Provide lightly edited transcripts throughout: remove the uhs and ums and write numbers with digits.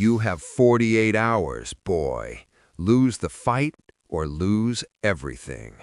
You have 48 hours, boy. Lose the fight or lose everything.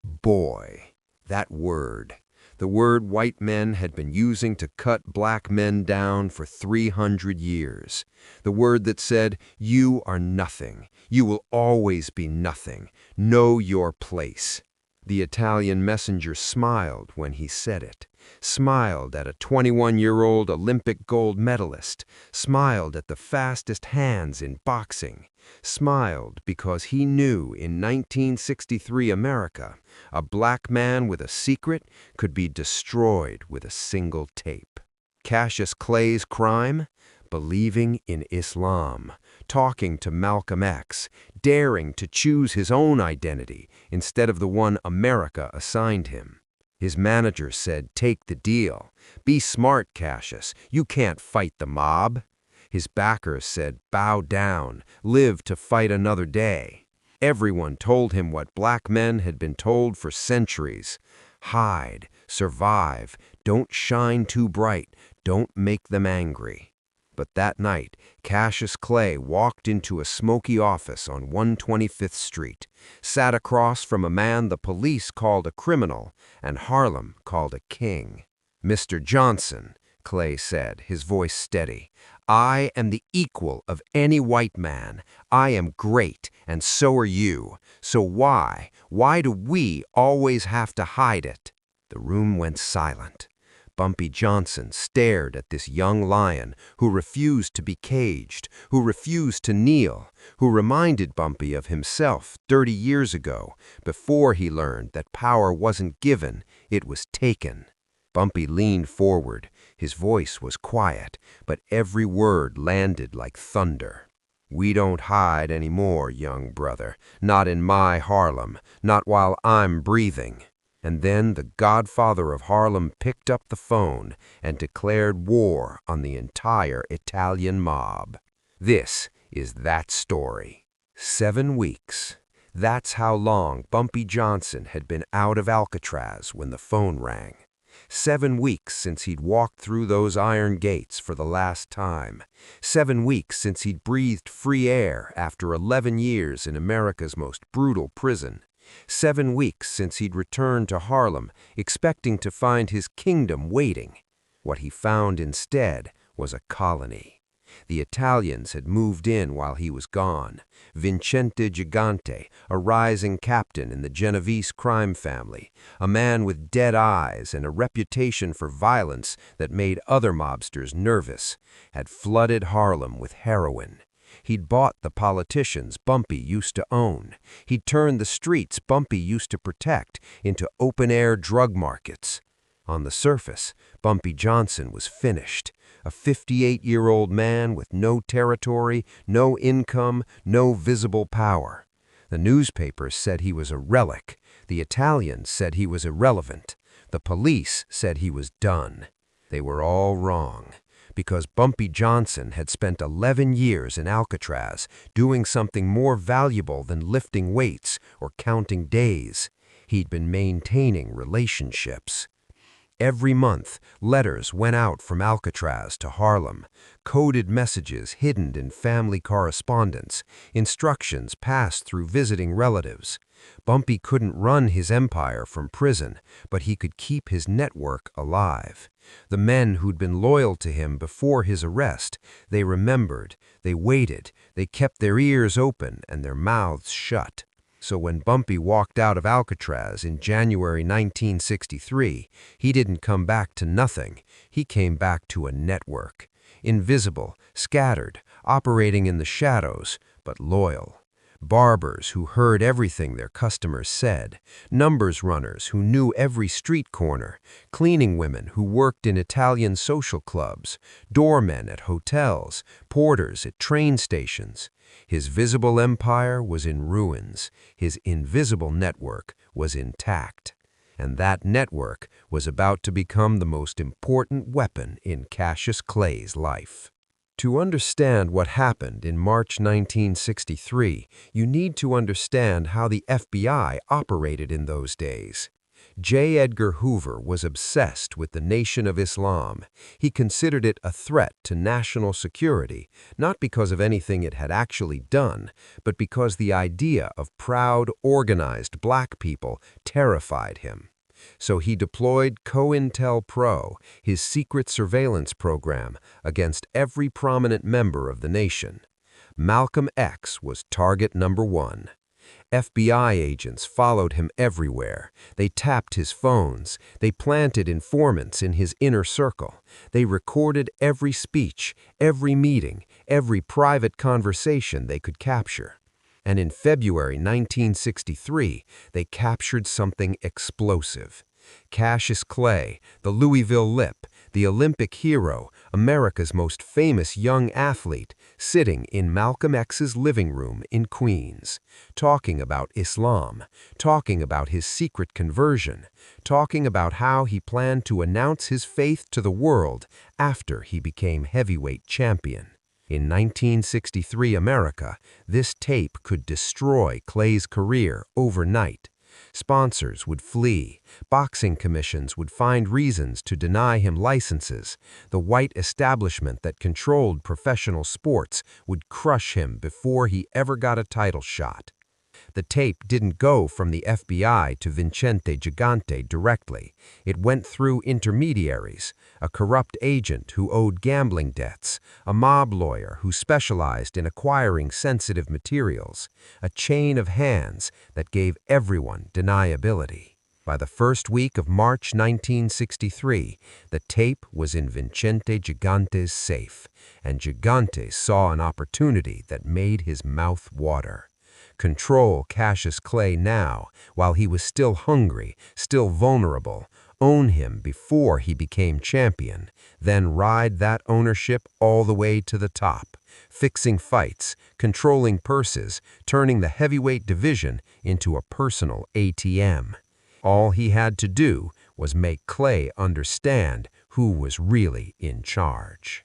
Boy, that word. The word white men had been using to cut black men down for 300 years. The word that said, you are nothing. You will always be nothing. Know your place. The Italian messenger smiled when he said it, smiled at a 21-year-old Olympic gold medalist, smiled at the fastest hands in boxing, smiled because he knew in 1963 America, a black man with a secret could be destroyed with a single tape. Cassius Clay's crime? Believing in Islam, talking to Malcolm X, daring to choose his own identity instead of the one America assigned him. His manager said, "Take the deal. Be smart, Cassius. You can't fight the mob." His backers said, "Bow down. Live to fight another day." Everyone told him what black men had been told for centuries. Hide, survive, don't shine too bright, don't make them angry. But that night, Cassius Clay walked into a smoky office on 125th Street, sat across from a man the police called a criminal and Harlem called a king. "Mr. Johnson," Clay said, his voice steady, "I am the equal of any white man. I am great, and so are you. So why do we always have to hide it?" The room went silent. Bumpy Johnson stared at this young lion who refused to be caged, who refused to kneel, who reminded Bumpy of himself 30 years ago, before he learned that power wasn't given, it was taken. Bumpy leaned forward. His voice was quiet, but every word landed like thunder. "We don't hide anymore, young brother. Not in my Harlem, not while I'm breathing." And then the Godfather of Harlem picked up the phone and declared war on the entire Italian mob. This is that story. 7 weeks. That's how long Bumpy Johnson had been out of Alcatraz when the phone rang. 7 weeks since he'd walked through those iron gates for the last time. 7 weeks since he'd breathed free air after 11 years in America's most brutal prison. 7 weeks since he'd returned to Harlem, expecting to find his kingdom waiting. What he found instead was a colony. The Italians had moved in while he was gone. Vincente Gigante, a rising captain in the Genovese crime family, a man with dead eyes and a reputation for violence that made other mobsters nervous, had flooded Harlem with heroin. He'd bought the politicians Bumpy used to own. He'd turned the streets Bumpy used to protect into open-air drug markets. On the surface, Bumpy Johnson was finished, a 58-year-old man with no territory, no income, no visible power. The newspapers said he was a relic. The Italians said he was irrelevant. The police said he was done. They were all wrong, because Bumpy Johnson had spent 11 years in Alcatraz doing something more valuable than lifting weights or counting days. He'd been maintaining relationships. Every month, letters went out from Alcatraz to Harlem, coded messages hidden in family correspondence, instructions passed through visiting relatives. Bumpy couldn't run his empire from prison, but he could keep his network alive. The men who'd been loyal to him before his arrest, they remembered, they waited, they kept their ears open and their mouths shut. So when Bumpy walked out of Alcatraz in January 1963, he didn't come back to nothing. He came back to a network. Invisible, scattered, operating in the shadows, but loyal. Barbers who heard everything their customers said, numbers runners who knew every street corner, cleaning women who worked in Italian social clubs, doormen at hotels, porters at train stations. His visible empire was in ruins. His invisible network was intact. And that network was about to become the most important weapon in Cassius Clay's life. To understand what happened in March 1963, you need to understand how the FBI operated in those days. J. Edgar Hoover was obsessed with the Nation of Islam. He considered it a threat to national security, not because of anything it had actually done, but because the idea of proud, organized black people terrified him. So he deployed COINTELPRO, his secret surveillance program, against every prominent member of the nation. Malcolm X was target number one. FBI agents followed him everywhere. They tapped his phones. They planted informants in his inner circle. They recorded every speech, every meeting, every private conversation they could capture. And in February 1963, they captured something explosive. Cassius Clay, the Louisville Lip, the Olympic hero, America's most famous young athlete, sitting in Malcolm X's living room in Queens, talking about Islam, talking about his secret conversion, talking about how he planned to announce his faith to the world after he became heavyweight champion. In 1963 America, this tape could destroy Clay's career overnight. Sponsors would flee. Boxing commissions would find reasons to deny him licenses. The white establishment that controlled professional sports would crush him before he ever got a title shot. The tape didn't go from the FBI to Vincente Gigante directly. It went through intermediaries, a corrupt agent who owed gambling debts, a mob lawyer who specialized in acquiring sensitive materials, a chain of hands that gave everyone deniability. By the first week of March 1963, the tape was in Vincente Gigante's safe, and Gigante saw an opportunity that made his mouth water. Control Cassius Clay now, while he was still hungry, still vulnerable, own him before he became champion, then ride that ownership all the way to the top, fixing fights, controlling purses, turning the heavyweight division into a personal ATM. All he had to do was make Clay understand who was really in charge.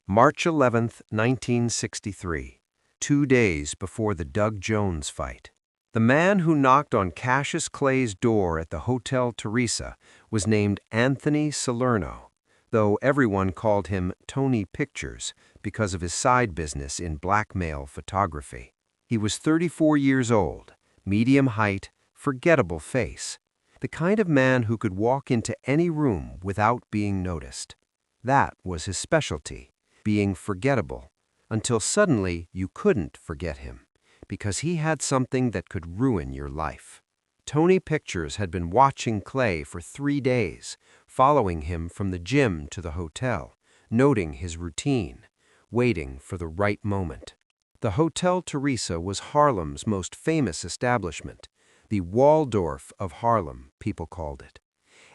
March 11, 1963. 2 days before the Doug Jones fight. The man who knocked on Cassius Clay's door at the Hotel Teresa was named Anthony Salerno, though everyone called him Tony Pictures because of his side business in blackmail photography. He was 34 years old, medium height, forgettable face, the kind of man who could walk into any room without being noticed. That was his specialty, being forgettable. Until suddenly you couldn't forget him, because he had something that could ruin your life. Tony Pictures had been watching Clay for 3 days, following him from the gym to the hotel, noting his routine, waiting for the right moment. The Hotel Teresa was Harlem's most famous establishment, the Waldorf of Harlem, people called it.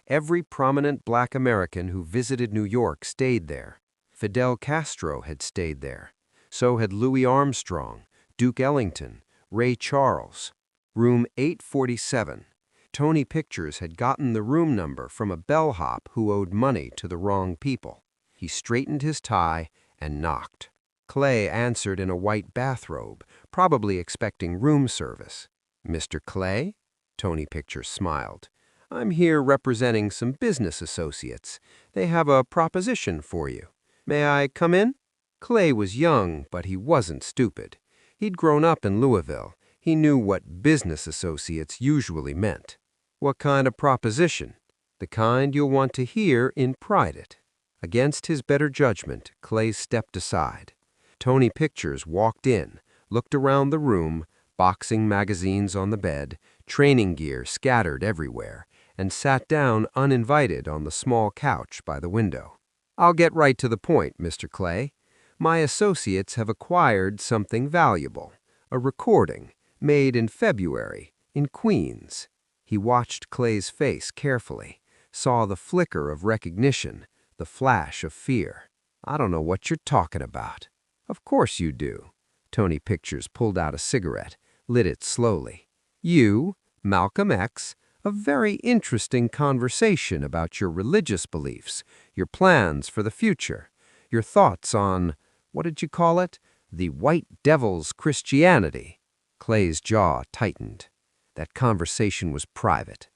Every prominent black American who visited New York stayed there. Fidel Castro had stayed there. So had Louis Armstrong, Duke Ellington, Ray Charles. Room 847. Tony Pictures had gotten the room number from a bellhop who owed money to the wrong people. He straightened his tie and knocked. Clay answered in a white bathrobe, probably expecting room service. "Mr. Clay?" Tony Pictures smiled. "I'm here representing some business associates. They have a proposition for you. May I come in?" Clay was young, but he wasn't stupid. He'd grown up in Louisville. He knew what business associates usually meant. "What kind of proposition?" "The kind you'll want to hear in private." Against his better judgment, Clay stepped aside. Tony Pictures walked in, looked around the room, boxing magazines on the bed, training gear scattered everywhere, and sat down uninvited on the small couch by the window. "I'll get right to the point, Mr. Clay. My associates have acquired something valuable, a recording made in February in Queens." He watched Clay's face carefully, saw the flicker of recognition, the flash of fear. "I don't know what you're talking about." "Of course you do." Tony Pictures pulled out a cigarette, lit it slowly. "You, Malcolm X, a very interesting conversation about your religious beliefs, your plans for the future, your thoughts on, what did you call it? The white devil's Christianity." Clay's jaw tightened. That conversation was private.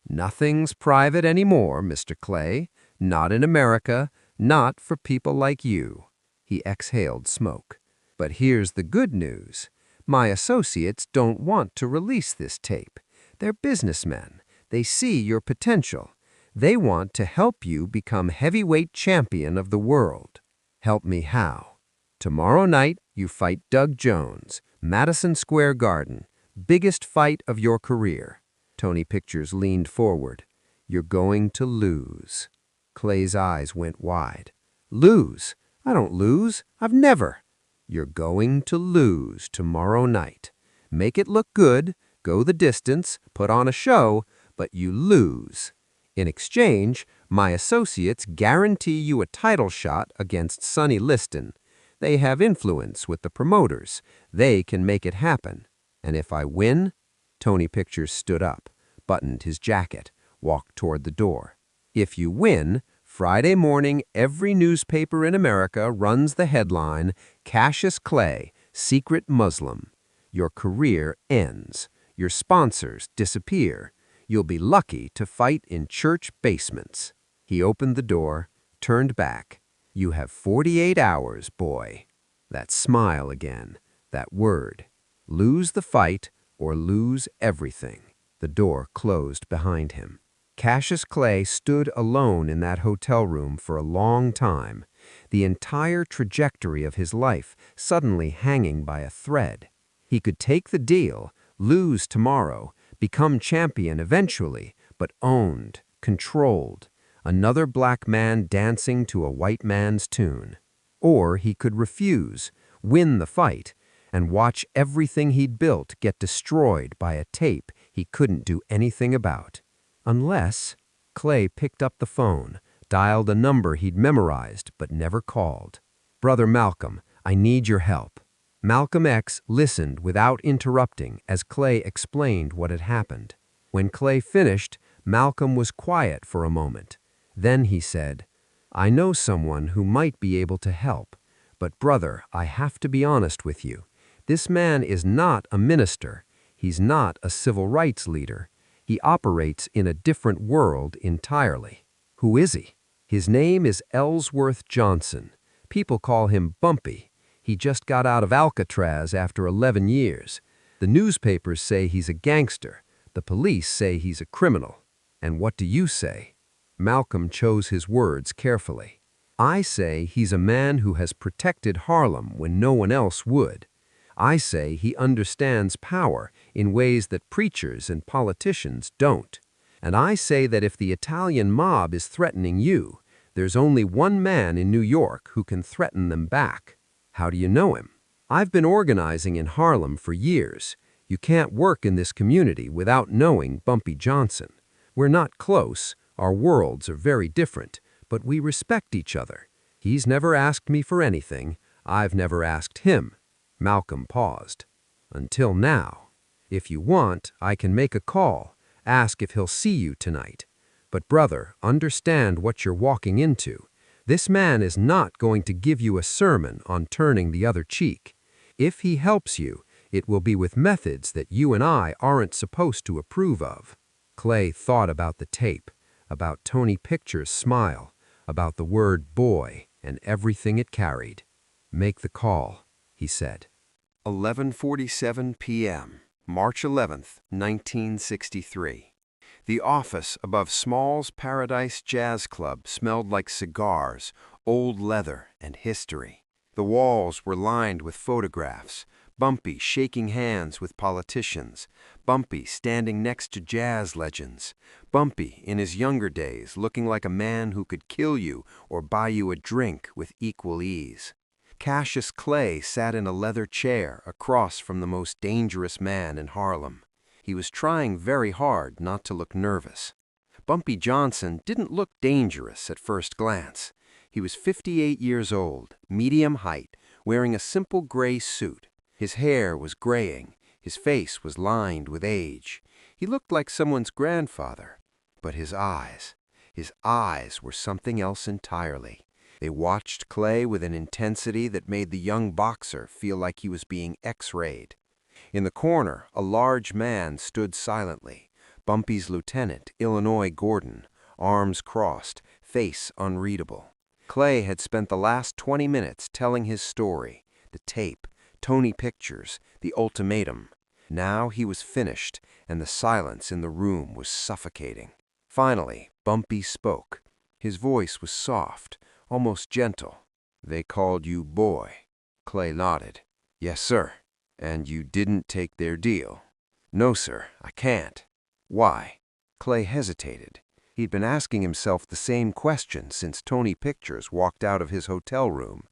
Nothing's private anymore, Mr. Clay. Not in America, not for people like you. He exhaled smoke. But here's the good news. My associates don't want to release this tape. They're businessmen. They see your potential. They want to help you become heavyweight champion of the world. Help me how? Tomorrow night, you fight Doug Jones, Madison Square Garden. Biggest fight of your career. Tony Pictures leaned forward. You're going to lose. Clay's eyes went wide. Lose? I don't lose. I've never. You're going to lose tomorrow night. Make it look good, go the distance, put on a show, but you lose. In exchange, my associates guarantee you a title shot against Sonny Liston. They have influence with the promoters. They can make it happen. And if I win? Tony Pictures stood up, buttoned his jacket, walked toward the door. If you win, Friday morning every newspaper in America runs the headline, Cassius Clay, Secret Muslim. Your career ends. Your sponsors disappear. You'll be lucky to fight in church basements. He opened the door, turned back. You have 48 hours, boy. That smile again, that word. Lose the fight or lose everything. The door closed behind him. Cassius Clay stood alone in that hotel room for a long time, the entire trajectory of his life suddenly hanging by a thread. He could take the deal, lose tomorrow, become champion eventually, but owned, controlled, another black man dancing to a white man's tune. Or he could refuse, win the fight, and watch everything he'd built get destroyed by a tape he couldn't do anything about. Unless, Clay picked up the phone, dialed a number he'd memorized but never called. Brother Malcolm, I need your help. Malcolm X listened without interrupting as Clay explained what had happened. When Clay finished, Malcolm was quiet for a moment. Then he said, I know someone who might be able to help, but brother, I have to be honest with you. This man is not a minister. He's not a civil rights leader. He operates in a different world entirely. Who is he? His name is Ellsworth Johnson. People call him Bumpy. He just got out of Alcatraz after 11 years. The newspapers say he's a gangster. The police say he's a criminal. And what do you say? Malcolm chose his words carefully. I say he's a man who has protected Harlem when no one else would. I say he understands power in ways that preachers and politicians don't. And I say that if the Italian mob is threatening you, there's only one man in New York who can threaten them back. How do you know him? I've been organizing in Harlem for years. You can't work in this community without knowing Bumpy Johnson. We're not close, our worlds are very different, but we respect each other. He's never asked me for anything. I've never asked him. Malcolm paused. Until now. If you want, I can make a call, ask if he'll see you tonight. But brother, understand what you're walking into. This man is not going to give you a sermon on turning the other cheek. If he helps you, it will be with methods that you and I aren't supposed to approve of. Clay thought about the tape, about Tony Pictures' smile, about the word boy and everything it carried. Make the call, he said. 11:47 p.m., March 11th, 1963. The office above Small's Paradise Jazz Club smelled like cigars, old leather, and history. The walls were lined with photographs, Bumpy shaking hands with politicians, Bumpy standing next to jazz legends, Bumpy in his younger days looking like a man who could kill you or buy you a drink with equal ease. Cassius Clay sat in a leather chair across from the most dangerous man in Harlem. He was trying very hard not to look nervous. Bumpy Johnson didn't look dangerous at first glance. He was 58 years old, medium height, wearing a simple gray suit. His hair was graying. His face was lined with age. He looked like someone's grandfather. But his eyes were something else entirely. They watched Clay with an intensity that made the young boxer feel like he was being X-rayed. In the corner, a large man stood silently, Bumpy's lieutenant, Illinois Gordon, arms crossed, face unreadable. Clay had spent the last 20 minutes telling his story, the tape, Tony pictures, the ultimatum. Now he was finished, and the silence in the room was suffocating. Finally, Bumpy spoke. His voice was soft, almost gentle. "They called you boy." Clay nodded. "Yes, sir." "And you didn't take their deal?" "No, sir, I can't." "Why?" Clay hesitated. He'd been asking himself the same question since Tony Pictures walked out of his hotel room.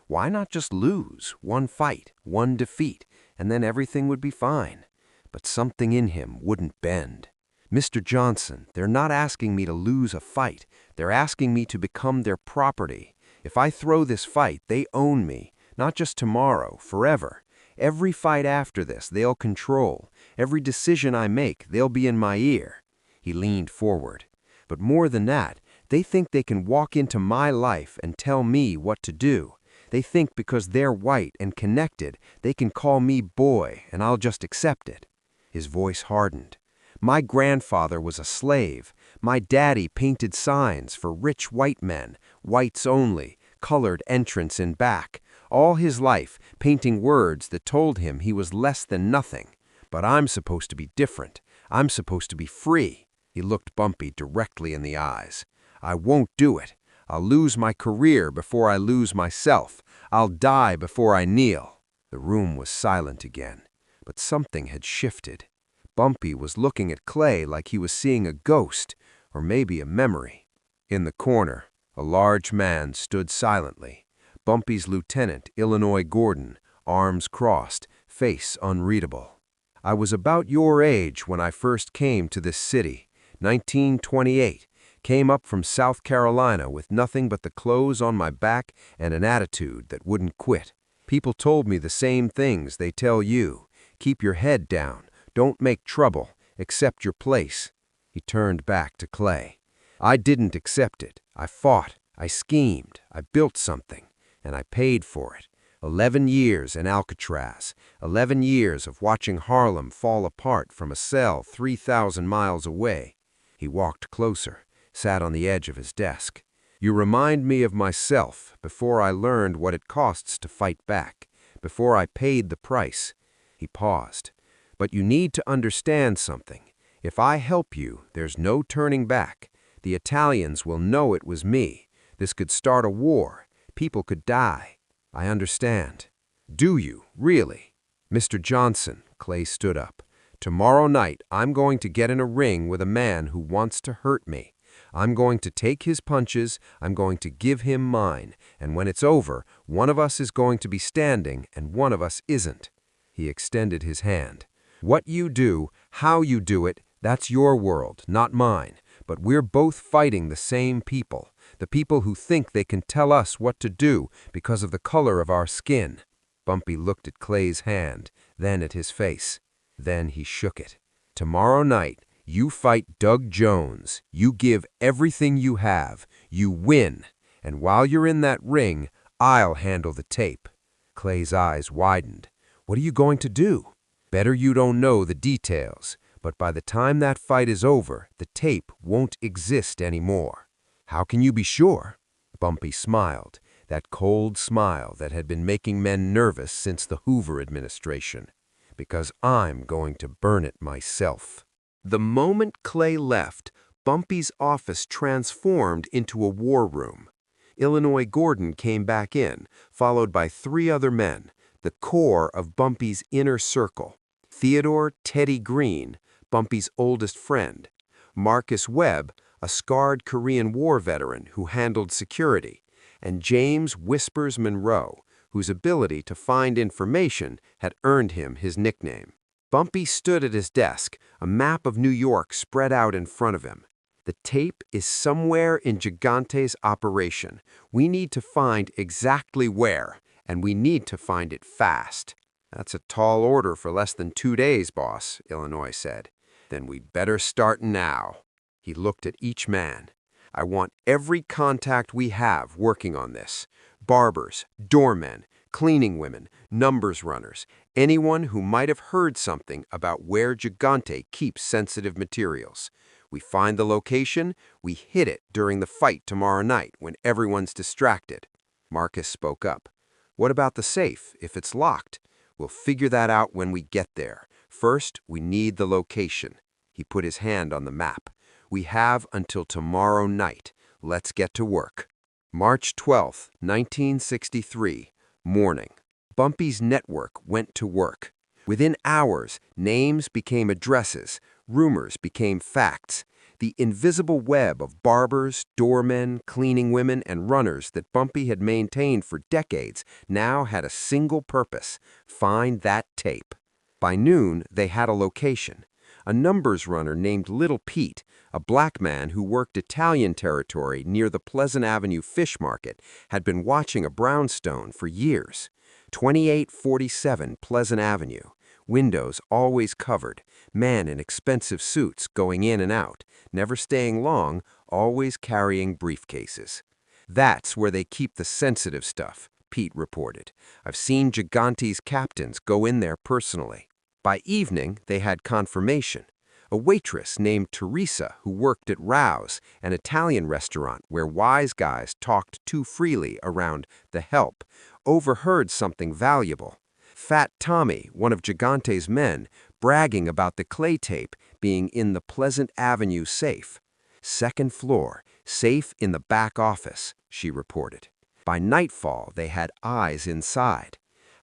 Why not just lose, one fight, one defeat, and then everything would be fine? But something in him wouldn't bend. "Mr. Johnson, they're not asking me to lose a fight. They're asking me to become their property. If I throw this fight, they own me, not just tomorrow, forever. Every fight after this, they'll control. Every decision I make, they'll be in my ear." He leaned forward. "But more than that, they think they can walk into my life and tell me what to do. They think because they're white and connected, they can call me boy and I'll just accept it." His voice hardened. "My grandfather was a slave. My daddy painted signs for rich white men, whites only, colored entrance in back. All his life, painting words that told him he was less than nothing. But I'm supposed to be different. I'm supposed to be free." He looked Bumpy directly in the eyes. "I won't do it. I'll lose my career before I lose myself. I'll die before I kneel." The room was silent again, but something had shifted. Bumpy was looking at Clay like he was seeing a ghost, or maybe a memory. In the corner, a large man stood silently. Bumpy's lieutenant, Illinois Gordon, arms crossed, face unreadable. "I was about your age when I first came to this city, 1928. Came up from South Carolina with nothing but the clothes on my back and an attitude that wouldn't quit. People told me the same things they tell you. Keep your head down. Don't make trouble. Accept your place." He turned back to Clay. "I didn't accept it. I fought. I schemed. I built something. And I paid for it. 11 years in Alcatraz. 11 years of watching Harlem fall apart from a cell 3,000 miles away." He walked closer, sat on the edge of his desk. "You remind me of myself before I learned what it costs to fight back, before I paid the price." He paused. "But you need to understand something. If I help you, there's no turning back. The Italians will know it was me. This could start a war. People could die. I understand." "Do you, really?" "Mr. Johnson," Clay stood up. "Tomorrow night, I'm going to get in a ring with a man who wants to hurt me. I'm going to take his punches, I'm going to give him mine, and when it's over, one of us is going to be standing and one of us isn't." He extended his hand. "What you do, how you do it, that's your world, not mine. But we're both fighting the same people, the people who think they can tell us what to do because of the color of our skin." Bumpy looked at Clay's hand, then at his face. Then he shook it. "Tomorrow night, you fight Doug Jones. You give everything you have. You win. And while you're in that ring, I'll handle the tape." Clay's eyes widened. "What are you going to do?" "Better you don't know the details. But by the time that fight is over, the tape won't exist anymore." "How can you be sure?" Bumpy smiled, that cold smile that had been making men nervous since the Hoover administration. "Because I'm going to burn it myself." The moment Clay left, Bumpy's office transformed into a war room. Illinois Gordon came back in, followed by 3 other men, the core of Bumpy's inner circle. Theodore "Teddy" Green, Bumpy's oldest friend. Marcus Webb, a scarred Korean War veteran who handled security. And James "Whispers" Monroe, whose ability to find information had earned him his nickname. Bumpy stood at his desk, a map of New York spread out in front of him. "The tape is somewhere in Gigante's operation. We need to find exactly where, and we need to find it fast." "That's a tall order for less than 2 days, boss," Illinois said. "Then we'd better start now." He looked at each man. "I want every contact we have working on this. Barbers, doormen, cleaning women, numbers runners, anyone who might have heard something about where Gigante keeps sensitive materials. We find the location, we hit it during the fight tomorrow night when everyone's distracted. Marcus spoke up. What about the safe, if it's locked? We'll figure that out when we get there. First, we need the location. He put his hand on the map. We have until tomorrow night. Let's get to work. March 12, 1963, morning. Bumpy's network went to work. Within hours, names became addresses, rumors became facts. The invisible web of barbers, doormen, cleaning women, and runners that Bumpy had maintained for decades now had a single purpose: find that tape. By noon, they had a location. A numbers runner named Little Pete, a black man who worked Italian territory near the Pleasant Avenue Fish Market, had been watching a brownstone for years. 2847 Pleasant Avenue. Windows always covered, men in expensive suits going in and out, never staying long, always carrying briefcases. That's where they keep the sensitive stuff, Pete reported. I've seen Gigante's captains go in there personally. By evening, they had confirmation. A waitress named Teresa, who worked at Rao's, an Italian restaurant where wise guys talked too freely around the help, overheard something valuable. Fat Tommy, one of Gigante's men, bragging about the Clay tape being in the Pleasant Avenue safe. Second floor, safe in the back office, she reported. By nightfall, they had eyes inside.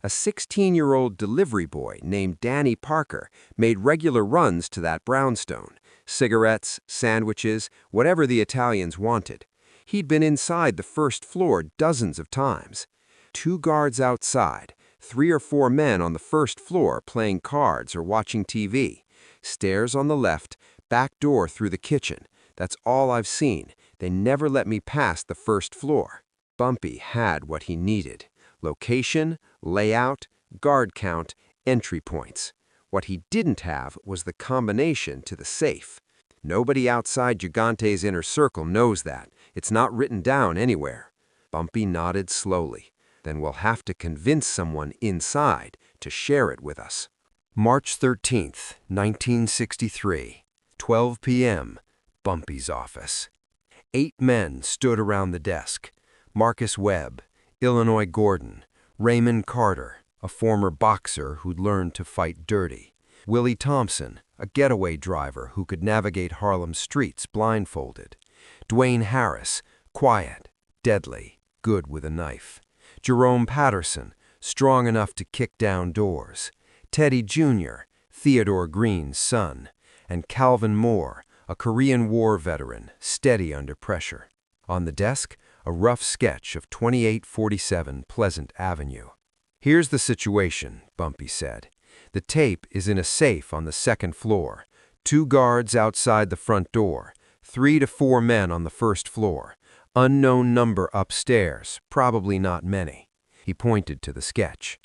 A 16-year-old delivery boy named Danny Parker made regular runs to that brownstone. Cigarettes, sandwiches, whatever the Italians wanted. He'd been inside the first floor dozens of times. 2 guards outside, 3 or 4 men on the first floor playing cards or watching TV. Stairs on the left, back door through the kitchen. That's all I've seen. They never let me pass the first floor. Bumpy had what he needed. Location, layout, guard count, entry points. What he didn't have was the combination to the safe. Nobody outside Gigante's inner circle knows that. It's not written down anywhere. Bumpy nodded slowly. Then we'll have to convince someone inside to share it with us. March 13th, 1963, 12 p.m., Bumpy's office. 8 men stood around the desk. Marcus Webb, Illinois Gordon, Raymond Carter, a former boxer who'd learned to fight dirty, Willie Thompson, a getaway driver who could navigate Harlem streets blindfolded, Dwayne Harris, quiet, deadly, good with a knife, Jerome Patterson, strong enough to kick down doors, Teddy Jr., Theodore Green's son, and Calvin Moore, a Korean War veteran, steady under pressure. On the desk, a rough sketch of 2847 Pleasant Avenue. Here's the situation, Bumpy said. The tape is in a safe on the second floor. 2 guards outside the front door. 3 to 4 men on the first floor. Unknown number upstairs, probably not many. He pointed to the sketch.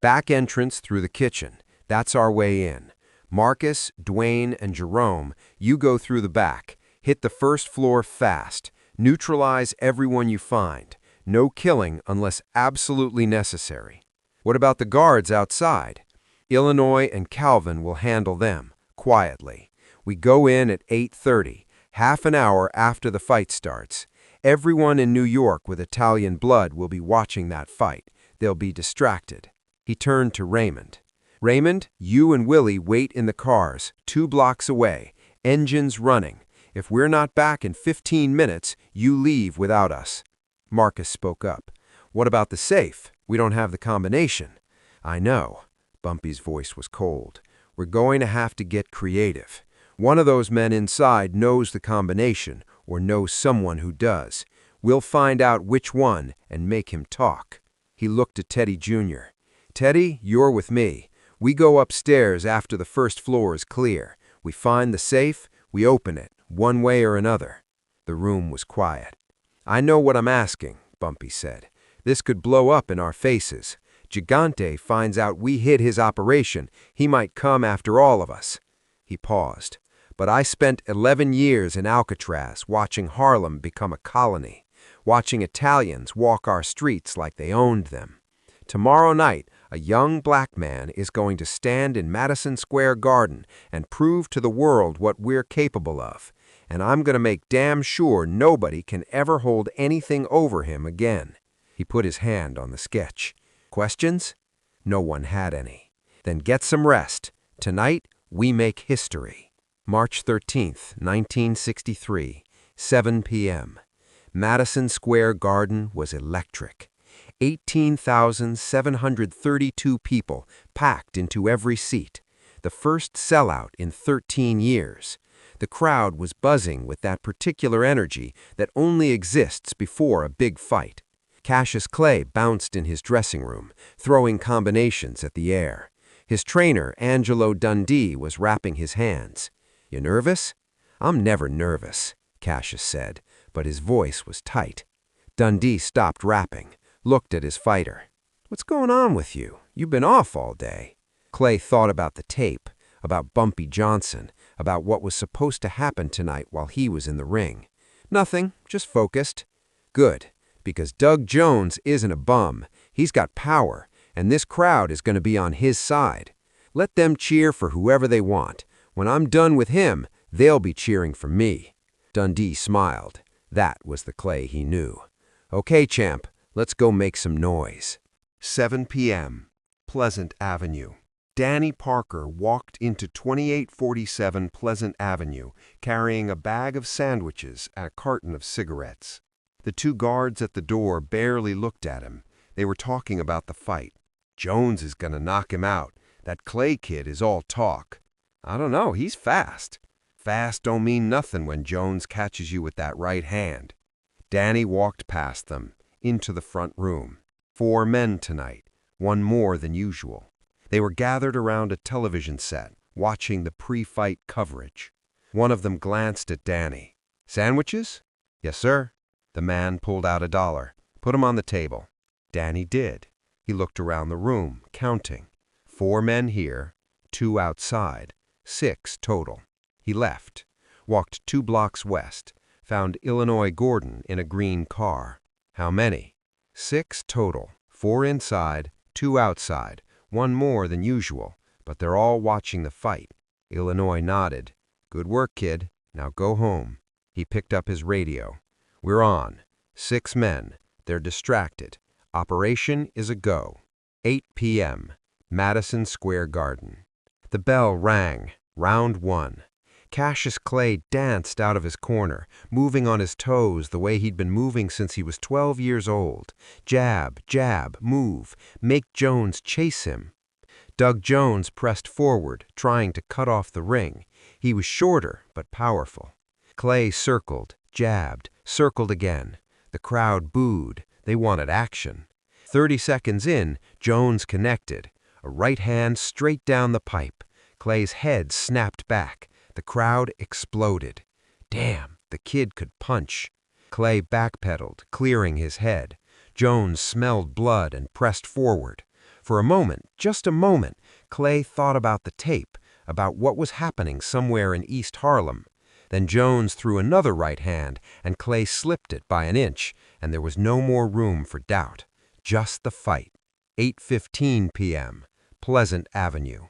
Back entrance through the kitchen. That's our way in. Marcus, Dwayne, and Jerome, you go through the back. Hit the first floor fast. Neutralize everyone you find. No killing unless absolutely necessary. What about the guards outside? Illinois and Calvin will handle them, quietly. We go in at 8:30, half an hour after the fight starts. Everyone in New York with Italian blood will be watching that fight. They'll be distracted. He turned to Raymond. Raymond, you and Willie wait in the cars, 2 blocks away, engines running. If we're not back in 15 minutes, you leave without us. Marcus spoke up. What about the safe? We don't have the combination. I know. Bumpy's voice was cold. We're going to have to get creative. One of those men inside knows the combination, or knows someone who does. We'll find out which one and make him talk. He looked at Teddy Jr. Teddy, you're with me. We go upstairs after the first floor is clear. We find the safe, we open it, one way or another. The room was quiet. I know what I'm asking, Bumpy said. This could blow up in our faces. Gigante finds out we hid his operation. He might come after all of us. He paused. But I spent 11 years in Alcatraz watching Harlem become a colony, watching Italians walk our streets like they owned them. Tomorrow night, a young black man is going to stand in Madison Square Garden and prove to the world what we're capable of. And I'm going to make damn sure nobody can ever hold anything over him again." He put his hand on the sketch. Questions? No one had any. Then get some rest. Tonight, we make history. March 13th, 1963, 7 p.m. Madison Square Garden was electric. 18,732 people packed into every seat. The first sellout in 13 years. The crowd was buzzing with that particular energy that only exists before a big fight. Cassius Clay bounced in his dressing room, throwing combinations at the air. His trainer, Angelo Dundee, was wrapping his hands. "You nervous?" "I'm never nervous," Cassius said, but his voice was tight. Dundee stopped rapping, looked at his fighter. "What's going on with you? You've been off all day." Clay thought about the tape, about Bumpy Johnson, about what was supposed to happen tonight while he was in the ring. "Nothing, just focused." "Good, because Doug Jones isn't a bum. He's got power, and this crowd is going to be on his side. Let them cheer for whoever they want. When I'm done with him, they'll be cheering for me." Dundee smiled. That was the Clay he knew. "Okay, champ, let's go make some noise." 7 p.m. Pleasant Avenue. Danny Parker walked into 2847 Pleasant Avenue, carrying a bag of sandwiches and a carton of cigarettes. The two guards at the door barely looked at him. They were talking about the fight. "Jones is gonna knock him out. That Clay kid is all talk." "I don't know, he's fast." "Fast don't mean nothing when Jones catches you with that right hand." Danny walked past them, into the front room. 4 men tonight, one more than usual. They were gathered around a television set, watching the pre-fight coverage. One of them glanced at Danny. "Sandwiches?" "Yes, sir." The man pulled out $1. "Put 'em on the table." Danny did. He looked around the room, counting. 4 men here, 2 outside, 6 total. He left, walked 2 blocks west, found Illinois Gordon in a green car. "How many?" "6 total, 4 inside, 2 outside, one more than usual, but they're all watching the fight." Illinois nodded. "Good work, kid. Now go home." He picked up his radio. "We're on. 6 men. They're distracted. Operation is a go." 8 p.m. Madison Square Garden. The bell rang. Round 1. Cassius Clay danced out of his corner, moving on his toes the way he'd been moving since he was 12 years old. Jab, jab, move, make Jones chase him. Doug Jones pressed forward, trying to cut off the ring. He was shorter, but powerful. Clay circled, jabbed, circled again. The crowd booed. They wanted action. 30 seconds in, Jones connected. A right hand straight down the pipe. Clay's head snapped back. The crowd exploded. Damn, the kid could punch. Clay backpedaled, clearing his head. Jones smelled blood and pressed forward. For a moment, just a moment, Clay thought about the tape, about what was happening somewhere in East Harlem. Then Jones threw another right hand, and Clay slipped it by an inch, and there was no more room for doubt. Just the fight. 8:15 p.m. Pleasant Avenue.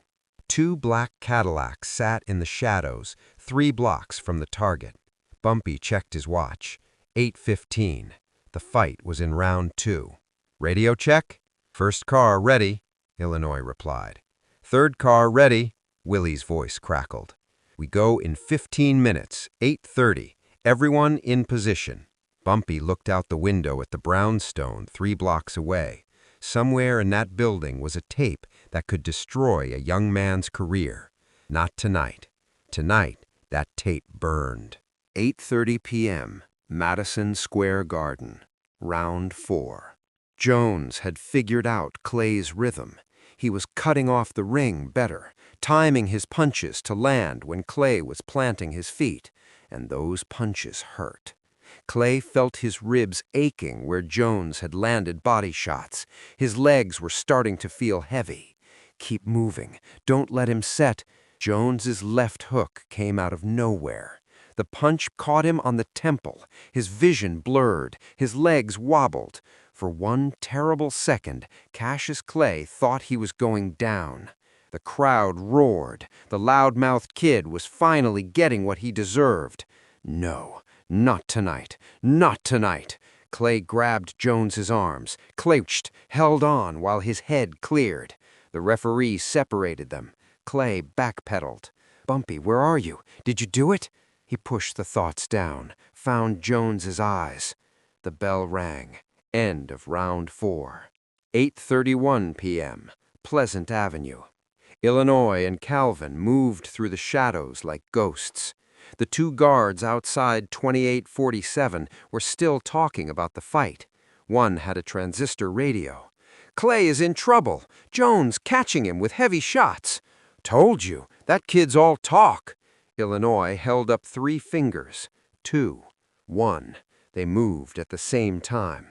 2 black Cadillacs sat in the shadows, 3 blocks from the target. Bumpy checked his watch. 8:15. The fight was in round 2. "Radio check?" "First car ready," Illinois replied. "Third car ready," Willie's voice crackled. "We go in 15 minutes, 8:30. Everyone in position." Bumpy looked out the window at the brownstone 3 blocks away. Somewhere in that building was a tape that could destroy a young man's career. Not tonight. Tonight, that tape burned. 8:30 p.m. Madison Square Garden. Round 4. Jones had figured out Clay's rhythm. He was cutting off the ring better, timing his punches to land when Clay was planting his feet, and those punches hurt. Clay felt his ribs aching where Jones had landed body shots. His legs were starting to feel heavy. "Keep moving. Don't let him set." Jones's left hook came out of nowhere. The punch caught him on the temple. His vision blurred. His legs wobbled. For one terrible second, Cassius Clay thought he was going down. The crowd roared. The loud-mouthed kid was finally getting what he deserved. No, not tonight. Not tonight. Clay grabbed Jones's arms, crouched, held on while his head cleared. The referee separated them. Clay backpedaled. "Bumpy, where are you? Did you do it?" He pushed the thoughts down, found Jones's eyes. The bell rang. End of round 4. 8:31 p.m. Pleasant Avenue. Illinois and Calvin moved through the shadows like ghosts. The 2 guards outside 2847 were still talking about the fight. One had a transistor radio. "Clay is in trouble. Jones catching him with heavy shots." "Told you, that kid's all talk." Illinois held up 3 fingers. 2. 1. They moved at the same time.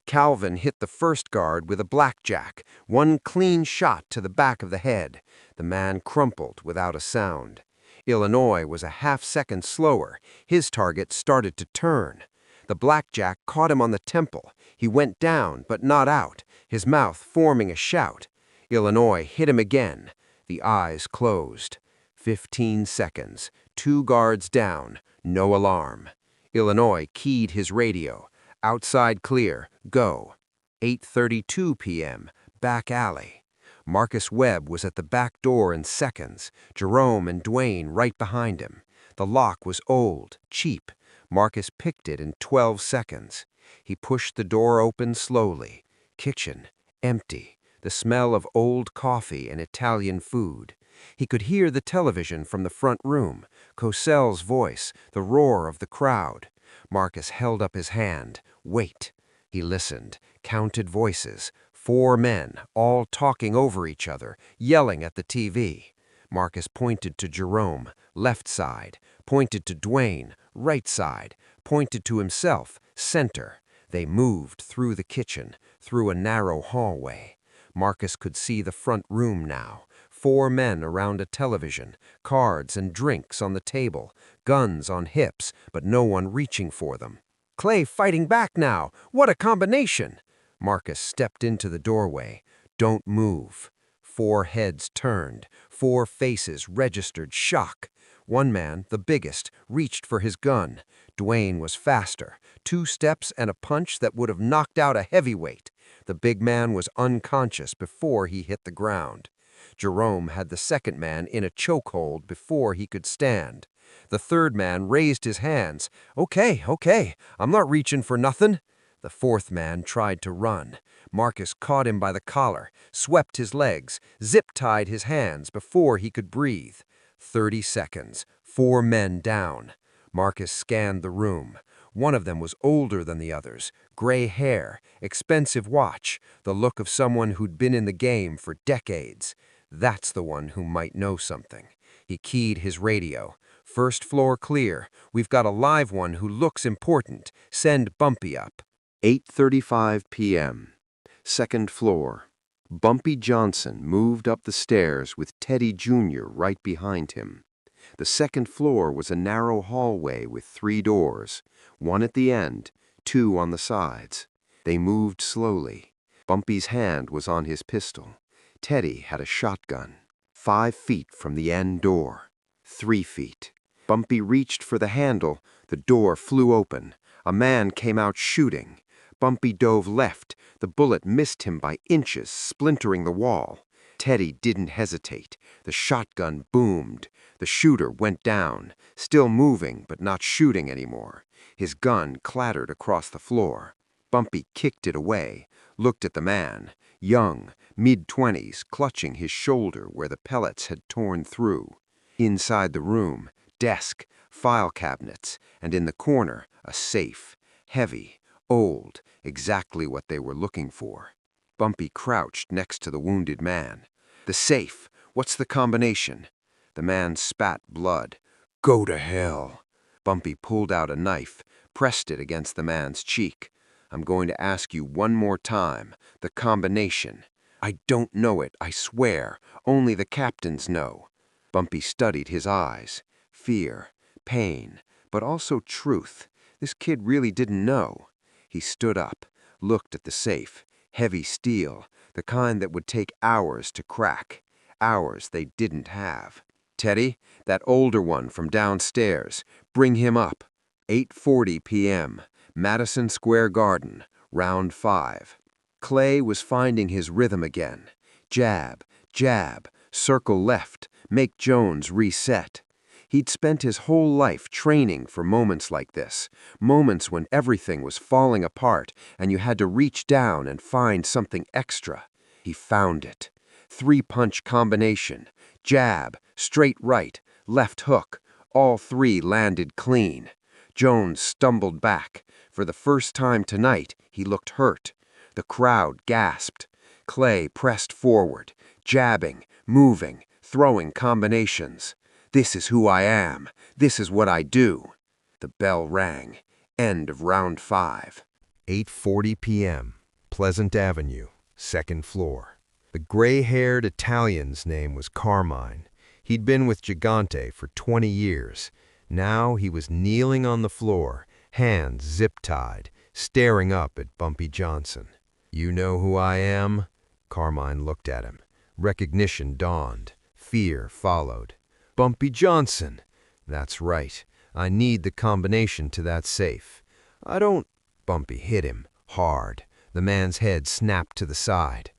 Calvin hit the first guard with a blackjack, one clean shot to the back of the head. The man crumpled without a sound. Illinois was a half-second slower. His target started to turn. The blackjack caught him on the temple. He went down, but not out, his mouth forming a shout. Illinois hit him again. The eyes closed. 15 seconds. 2 guards down. No alarm. Illinois keyed his radio. "Outside clear. Go." 8:32 p.m. Back alley. Marcus Webb was at the back door in seconds. Jerome and Dwayne right behind him. The lock was old, cheap. Marcus picked it in 12 seconds. He pushed the door open slowly. Kitchen, empty. The smell of old coffee and Italian food. He could hear the television from the front room, Cosell's voice, the roar of the crowd. Marcus held up his hand. Wait. He listened, counted voices. 4 men, all talking over each other, yelling at the TV. Marcus pointed to Jerome, left side, pointed to Dwayne, right side, pointed to himself, center. They moved through the kitchen, through a narrow hallway. Marcus could see the front room now. 4 men around a television, cards and drinks on the table, guns on hips, but no one reaching for them. Clay fighting back now. What a combination! Marcus stepped into the doorway. Don't move. 4 heads turned. 4 faces registered shock. One man, the biggest, reached for his gun. Dwayne was faster. 2 steps and a punch that would have knocked out a heavyweight. The big man was unconscious before he hit the ground. Jerome had the second man in a chokehold before he could stand. The third man raised his hands. Okay, I'm not reaching for nothing." The fourth man tried to run. Marcus caught him by the collar, swept his legs, zip-tied his hands before he could breathe. 30 seconds, 4 men down. Marcus scanned the room. One of them was older than the others, gray hair, expensive watch, the look of someone who'd been in the game for decades. That's the one who might know something. He keyed his radio. "First floor clear. We've got a live one who looks important. Send Bumpy up." 8:35 p.m. Second floor. Bumpy Johnson moved up the stairs with Teddy Jr. right behind him. The second floor was a narrow hallway with 3 doors, one at the end, 2 on the sides. They moved slowly. Bumpy's hand was on his pistol. Teddy had a shotgun. 5 feet from the end door. 3 feet. Bumpy reached for the handle. The door flew open. A man came out shooting. Bumpy dove left. The bullet missed him by inches, splintering the wall. Teddy didn't hesitate. The shotgun boomed. The shooter went down, still moving but not shooting anymore. His gun clattered across the floor. Bumpy kicked it away, looked at the man, young, mid-20s, clutching his shoulder where the pellets had torn through. Inside the room, desk, file cabinets, and in the corner, a safe, heavy, old, exactly what they were looking for. Bumpy crouched next to the wounded man. "The safe, what's the combination?" The man spat blood. "Go to hell." Bumpy pulled out a knife, pressed it against the man's cheek. "I'm going to ask you one more time. The combination." "I don't know it, I swear. Only the captains know." Bumpy studied his eyes. Fear, pain, but also truth. This kid really didn't know. He stood up, looked at the safe. Heavy steel, the kind that would take hours to crack. Hours they didn't have. Teddy, that older one from downstairs, bring him up. 8:40 p.m., Madison Square Garden, round 5. Clay was finding his rhythm again. Jab, jab, circle left, make Jones reset. He'd spent his whole life training for moments like this, moments when everything was falling apart and you had to reach down and find something extra. He found it. 3-punch combination, jab, straight right, left hook, all 3 landed clean. Jones stumbled back. For the first time tonight, he looked hurt. The crowd gasped. Clay pressed forward, jabbing, moving, throwing combinations. This is who I am. This is what I do. The bell rang. End of round 5. 8:40 p.m., Pleasant Avenue, 2nd floor. The gray-haired Italian's name was Carmine. He'd been with Gigante for 20 years. Now he was kneeling on the floor, hands zip-tied, staring up at Bumpy Johnson. "You know who I am?" Carmine looked at him. Recognition dawned. Fear followed. "Bumpy Johnson." "That's right. I need the combination to that safe." "I don't—" Bumpy hit him, hard. The man's head snapped to the side.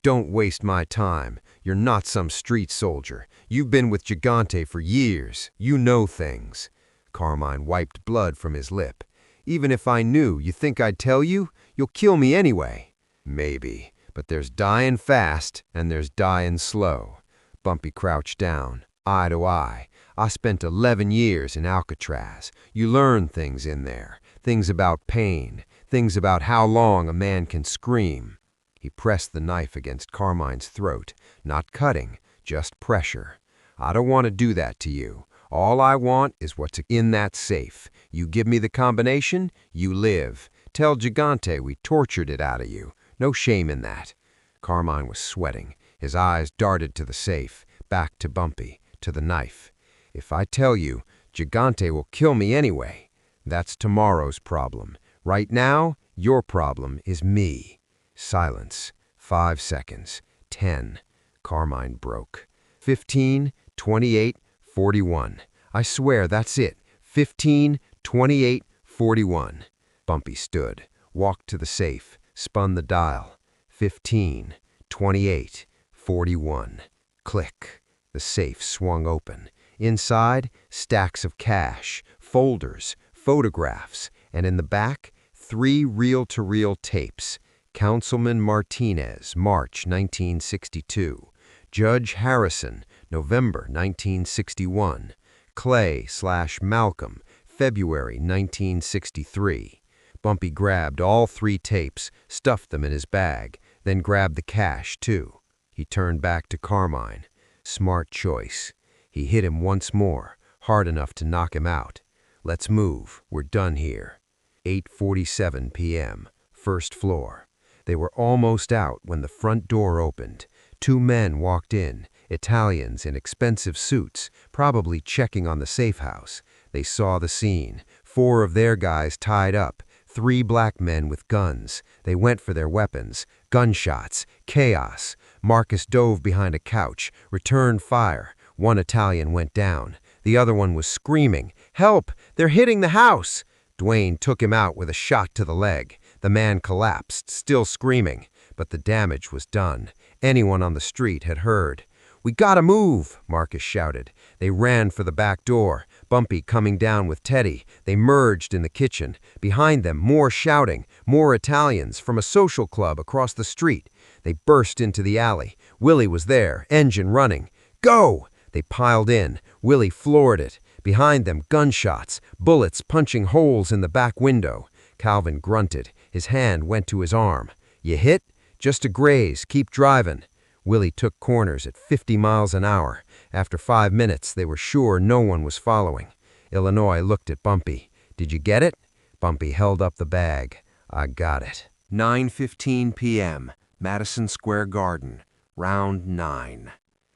"Don't waste my time. You're not some street soldier. You've been with Gigante for years. You know things." Carmine wiped blood from his lip. "Even if I knew, you think I'd tell you? You'll kill me anyway." "Maybe, but there's dying fast and there's dying slow." Bumpy crouched down, eye to eye. "I spent 11 years in Alcatraz. You learn things in there. Things about pain. Things about how long a man can scream." He pressed the knife against Carmine's throat. Not cutting, just pressure. "I don't want to do that to you. All I want is what's in that safe. You give me the combination, you live. Tell Gigante we tortured it out of you. No shame in that." Carmine was sweating. His eyes darted to the safe, back to Bumpy, to the knife. "If I tell you, Gigante will kill me anyway. That's tomorrow's problem. Right now, your problem is me." Silence. 5 seconds. 10. Carmine broke. 15, 28, 41. "I swear that's it. 15, 28, 41. Bumpy stood, walked to the safe, spun the dial. 15, 28, 41. Click. The safe swung open. Inside, stacks of cash, folders, photographs, and in the back, 3 reel-to-reel tapes. Councilman Martinez, March 1962. Judge Harrison, November 1961. Clay/Malcolm, February 1963. Bumpy grabbed all 3 tapes, stuffed them in his bag, then grabbed the cash, too. He turned back to Carmine. Smart choice. He hit him once more, hard enough to knock him out. "Let's move. We're done here." 8:47 p.m., 1st floor. They were almost out when the front door opened. 2 men walked in, Italians in expensive suits, probably checking on the safe house. They saw the scene. 4 of their guys tied up, 3 black men with guns. They went for their weapons. Gunshots. Chaos. Marcus dove behind a couch, returned fire. 1 Italian went down. The other one was screaming, "Help! They're hitting the house!" Dwayne took him out with a shot to the leg. The man collapsed, still screaming, but the damage was done. Anyone on the street had heard. "We gotta move!" Marcus shouted. They ran for the back door, Bumpy coming down with Teddy. They merged in the kitchen. Behind them, more shouting, more Italians from a social club across the street. They burst into the alley. Willie was there, engine running. "Go!" They piled in. Willie floored it. Behind them, gunshots, bullets punching holes in the back window. Calvin grunted. His hand went to his arm. "You hit? Just a graze. Keep driving." Willie took corners at 50 miles an hour. After 5 minutes, they were sure no one was following. Illinois looked at Bumpy. "Did you get it?" Bumpy held up the bag. "I got it." 9:15 p.m., Madison Square Garden, round 9.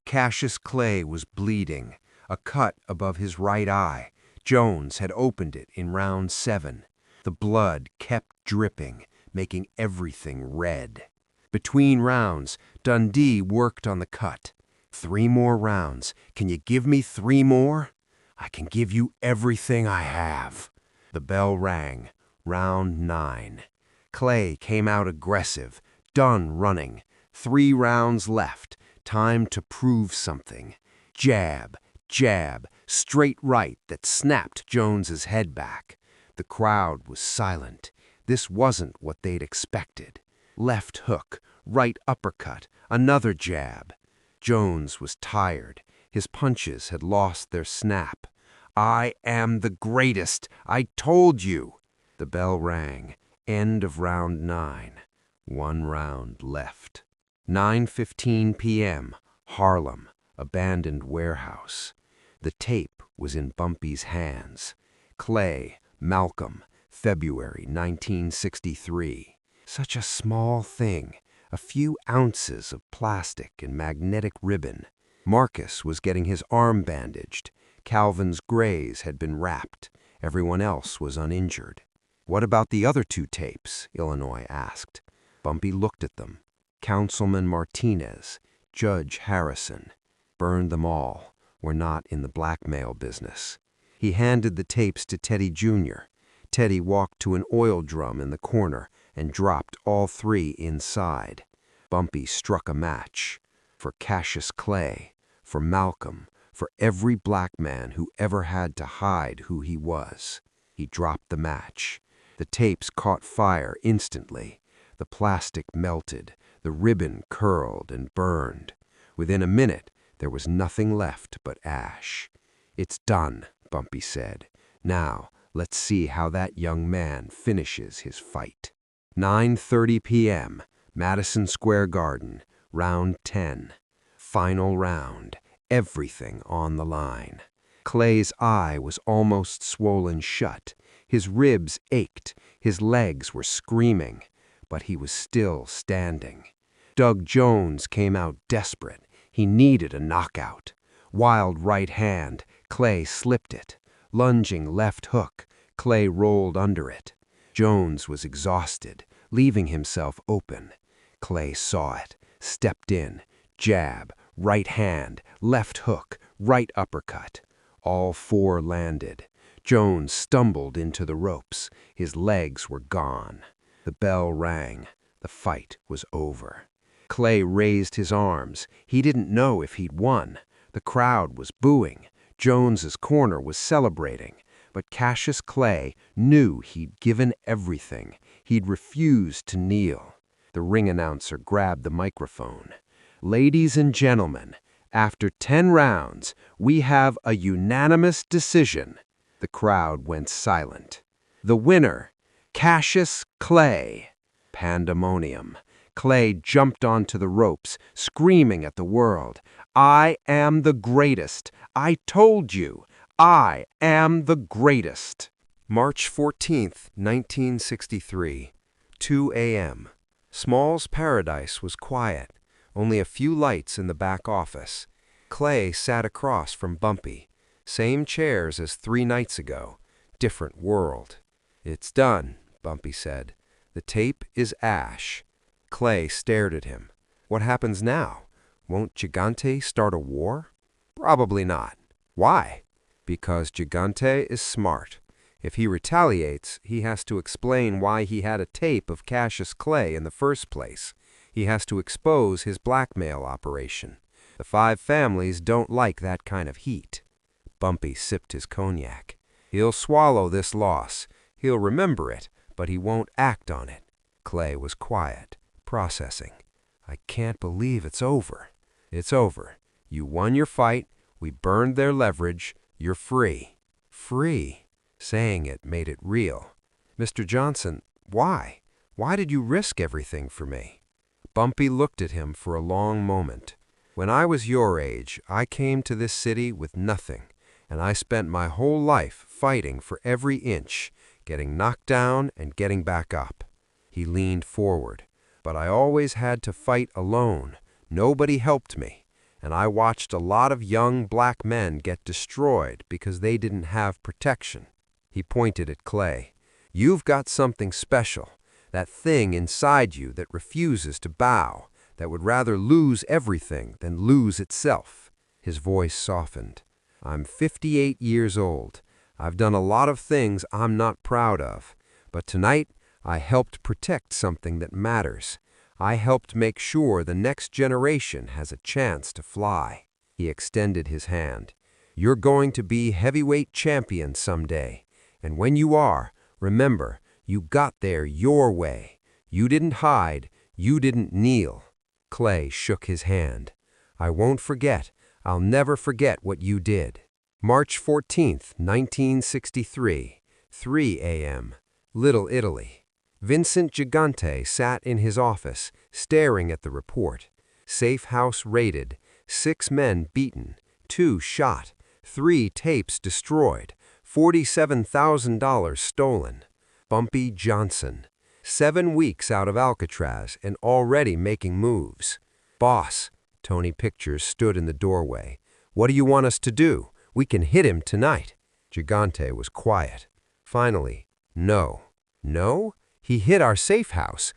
Cassius Clay was bleeding, a cut above his right eye. Jones had opened it in round 7. The blood kept dripping, making everything red. Between rounds, Dundee worked on the cut. 3 more rounds. Can you give me 3 more? I can give you everything I have. The bell rang. Round 9. Clay came out aggressive, Dunn running. 3 rounds left. Time to prove something. Jab, jab, straight right that snapped Jones's head back. The crowd was silent. This wasn't what they'd expected. Left hook, right uppercut, another jab. Jones was tired. His punches had lost their snap. I am the greatest. I told you. The bell rang. End of round 9. 1 round left. 9:15 p.m. Harlem, abandoned warehouse. The tape was in Bumpy's hands. Clay, Malcolm, February 1963. Such a small thing. A few ounces of plastic and magnetic ribbon. Marcus was getting his arm bandaged. Calvin's grays had been wrapped. Everyone else was uninjured. What about the other 2 tapes? Illinois asked. Bumpy looked at them. Councilman Martinez, Judge Harrison. Burned them all. We're not in the blackmail business. He handed the tapes to Teddy Jr. Teddy walked to an oil drum in the corner and dropped all 3 inside. Bumpy struck a match. For Cassius Clay, for Malcolm, for every black man who ever had to hide who he was. He dropped the match. The tapes caught fire instantly. The plastic melted. The ribbon curled and burned. Within a minute, there was nothing left but ash. It's done, Bumpy said. Now, let's see how that young man finishes his fight. 9:30 p.m., Madison Square Garden, round 10. Final round. Everything on the line. Clay's eye was almost swollen shut. His ribs ached. His legs were screaming. But he was still standing. Doug Jones came out desperate. He needed a knockout. Wild right hand. Clay slipped it. Lunging left hook. Clay rolled under it. Jones was exhausted, leaving himself open. Clay saw it, stepped in. Jab, right hand, left hook, right uppercut. All 4 landed. Jones stumbled into the ropes. His legs were gone. The bell rang. The fight was over. Clay raised his arms. He didn't know if he'd won. The crowd was booing. Jones's corner was celebrating. But Cassius Clay knew he'd given everything. He'd refused to kneel. The ring announcer grabbed the microphone. Ladies and gentlemen, after 10 rounds, we have a unanimous decision. The crowd went silent. The winner, Cassius Clay. Pandemonium. Clay jumped onto the ropes, screaming at the world. I am the greatest. I told you. I am the greatest. March 14th, 1963. 2 a.m. Small's Paradise was quiet. Only a few lights in the back office. Clay sat across from Bumpy. Same chairs as 3 nights ago. Different world. It's done, Bumpy said. The tape is ash. Clay stared at him. What happens now? Won't Gigante start a war? Probably not. Why? Because Gigante is smart. If he retaliates, he has to explain why he had a tape of Cassius Clay in the first place. He has to expose his blackmail operation. The 5 families don't like that kind of heat. Bumpy sipped his cognac. He'll swallow this loss. He'll remember it, but he won't act on it. Clay was quiet, processing. I can't believe it's over. It's over. You won your fight. We burned their leverage. You're free. Free. Saying it made it real. Mr. Johnson, why? Why did you risk everything for me? Bumpy looked at him for a long moment. When I was your age, I came to this city with nothing, and I spent my whole life fighting for every inch, getting knocked down and getting back up. He leaned forward. But I always had to fight alone. Nobody helped me. and I watched a lot of young black men get destroyed because they didn't have protection." He pointed at Clay. "You've got something special, that thing inside you that refuses to bow, that would rather lose everything than lose itself." His voice softened. "I'm 58 years old. I've done a lot of things I'm not proud of, but tonight I helped protect something that matters. I helped make sure the next generation has a chance to fly." He extended his hand. "You're going to be heavyweight champion someday, and when you are, remember, you got there your way. You didn't hide, you didn't kneel." Clay shook his hand. "I won't forget. I'll never forget what you did." March 14th, 1963, 3 a.m., Little Italy. Vincent Gigante sat in his office, staring at the report. Safe house raided, 6 men beaten, 2 shot, 3 tapes destroyed, $47,000 stolen. Bumpy Johnson, 7 weeks out of Alcatraz and already making moves. "Boss," Tony Pictures stood in the doorway. "What do you want us to do? We can hit him tonight." Gigante was quiet. Finally, "No." "No? He hit our safe house.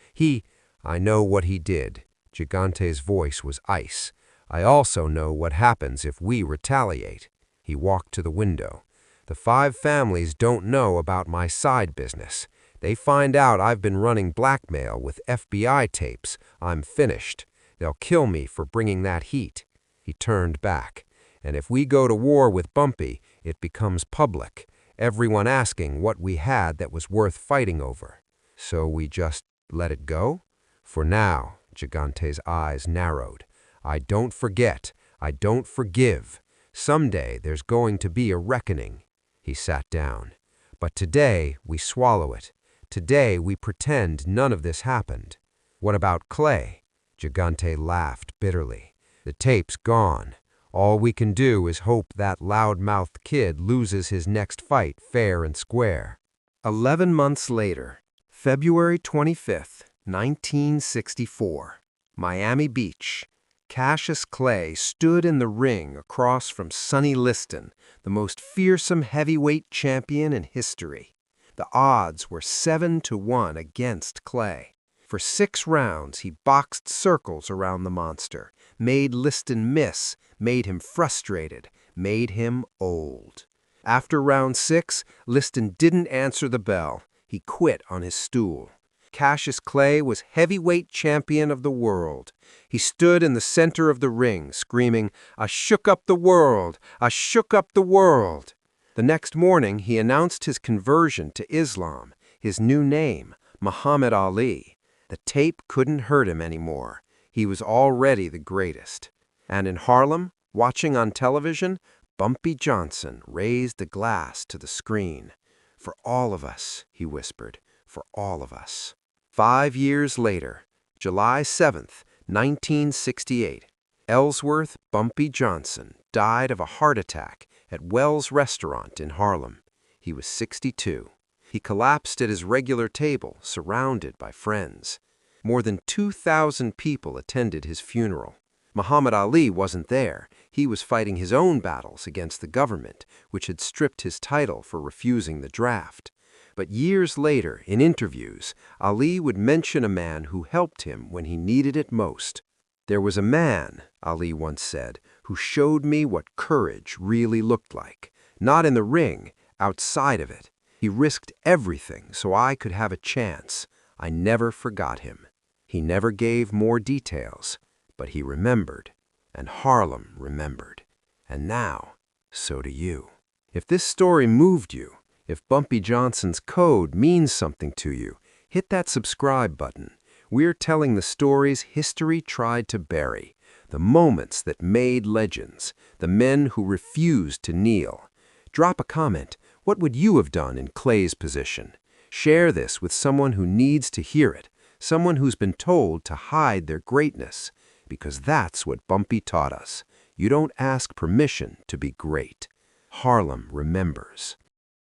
I know what he did." Gigante's voice was ice. "I also know what happens if we retaliate." He walked to the window. "The 5 families don't know about my side business. They find out I've been running blackmail with FBI tapes. I'm finished. They'll kill me for bringing that heat." He turned back. "And if we go to war with Bumpy, it becomes public. Everyone asking what we had that was worth fighting over. So we just let it go?" "For now," Gigante's eyes narrowed. "I don't forget. I don't forgive. Someday there's going to be a reckoning." He sat down. "But today we swallow it. Today we pretend none of this happened." "What about Clay?" Gigante laughed bitterly. "The tape's gone. All we can do is hope that loud-mouthed kid loses his next fight fair and square." 11 months later, February 25th, 1964, Miami Beach. Cassius Clay stood in the ring across from Sonny Liston, the most fearsome heavyweight champion in history. The odds were 7-1 against Clay. For 6 rounds, he boxed circles around the monster, made Liston miss, made him frustrated, made him old. After round 6, Liston didn't answer the bell. He quit on his stool. Cassius Clay was heavyweight champion of the world. He stood in the center of the ring, screaming, "I shook up the world! I shook up the world!" The next morning, he announced his conversion to Islam, his new name, Muhammad Ali. The tape couldn't hurt him anymore. He was already the greatest. And in Harlem, watching on television, Bumpy Johnson raised the glass to the screen. "For all of us," he whispered, "for all of us." 5 years later, July 7th, 1968, Ellsworth Bumpy Johnson died of a heart attack at Wells Restaurant in Harlem. He was 62. He collapsed at his regular table, surrounded by friends. More than 2,000 people attended his funeral. Muhammad Ali wasn't there. He was fighting his own battles against the government, which had stripped his title for refusing the draft. But years later, in interviews, Ali would mention a man who helped him when he needed it most. "There was a man," Ali once said, "who showed me what courage really looked like. Not in the ring, outside of it. He risked everything so I could have a chance. I never forgot him." He never gave more details, but he remembered, and Harlem remembered. And now, so do you. If this story moved you, if Bumpy Johnson's code means something to you, hit that subscribe button. We're telling the stories history tried to bury, the moments that made legends, the men who refused to kneel. Drop a comment. What would you have done in Clay's position? Share this with someone who needs to hear it, someone who's been told to hide their greatness, because that's what Bumpy taught us. You don't ask permission to be great. Harlem remembers.